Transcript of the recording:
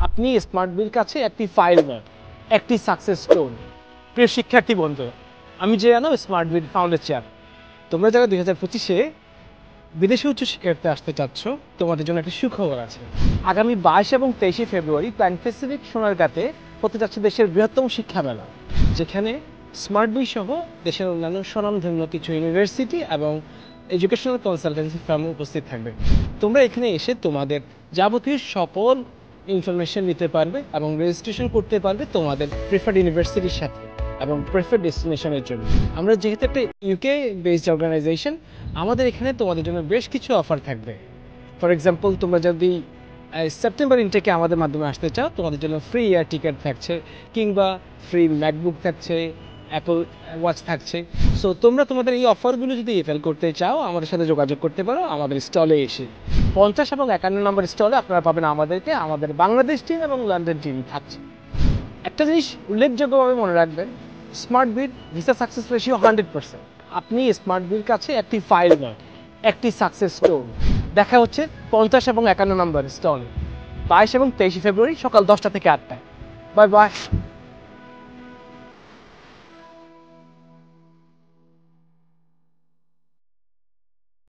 আপনি স্মার্ট বির কাছে একটি ফাইল নয়, একটি সাকসেস স্টোরি। প্রিয় শিক্ষার্থী বন্ধু, আমি যে জানো স্মার্ট বির ফাউন্ডার চেয়ার। তোমরা যারা 2025-এ বিদেশে উচ্চশিক্ষার্থে আসতে চাচ্ছ, তোমাদের জন্য একটা সুখবর আছে। আগামী 22 এবং 23 ফেব্রুয়ারি প্ল্যান প্যাসিফিক সোনারগাঁতে হতে যাচ্ছে দেশের বৃহত্তম শিক্ষা মেলা, যেখানে স্মার্ট বি সহ দেশের অন্যান্য স্বনামধন্য কিছু ইউনিভার্সিটি এবং এডুকেশনাল কনসালটেন্সি ফার্ম উপস্থিত থাকবে। তোমরা এখানে এসে তোমাদের যাবতীয় সকল ইনফরমেশন নিতে পারবে এবং রেজিস্ট্রেশন করতে পারবে তোমাদের প্রেফার্ড ইউনিভার্সিটির সাথে এবং প্রেফার্ড ডেস্টিনেশনের জন্য। আমরা যেহেতু একটা ইউকে বেসড অর্গানাইজেশন, আমাদের এখানে তোমাদের জন্য বেশ কিছু অফার থাকবে। ফর এক্সাম্পল, তোমরা যদি সেপ্টেম্বর ইনটেকে আমাদের মাধ্যমে আসতে চাও, তোমাদের জন্য ফ্রি এয়ার টিকিট থাকছে, কিংবা ফ্রি ম্যাকবুক থাকছে, অ্যাপল ওয়াচ থাকছে। সো তোমরা তোমাদের এই অফারগুলো যদি এফেল করতে চাও, আমাদের সাথে যোগাযোগ করতে পারো আমাদের স্টলে এসে। 50 এবং 51 নম্বর স্টলে আপনারা পাবেন আমাদেরকে, আমাদের বাংলাদেশ টিম এবং লন্ডন টিম থাকছে। একটা জিনিস উল্লেখযোগ্যভাবে মনে রাখবেন, স্মার্ট বির ভিসা সাকসেস রেশিও 100%। আপনি স্মার্ট বির কাছে একটি ফাইল নয়, একটি সাকসেস স্টোরি। দেখা হচ্ছে 50 এবং 51 নম্বর স্টলে 22 এবং 23 ফেব্রুয়ারি সকাল 10টা থেকে 8টায়। Bye bye.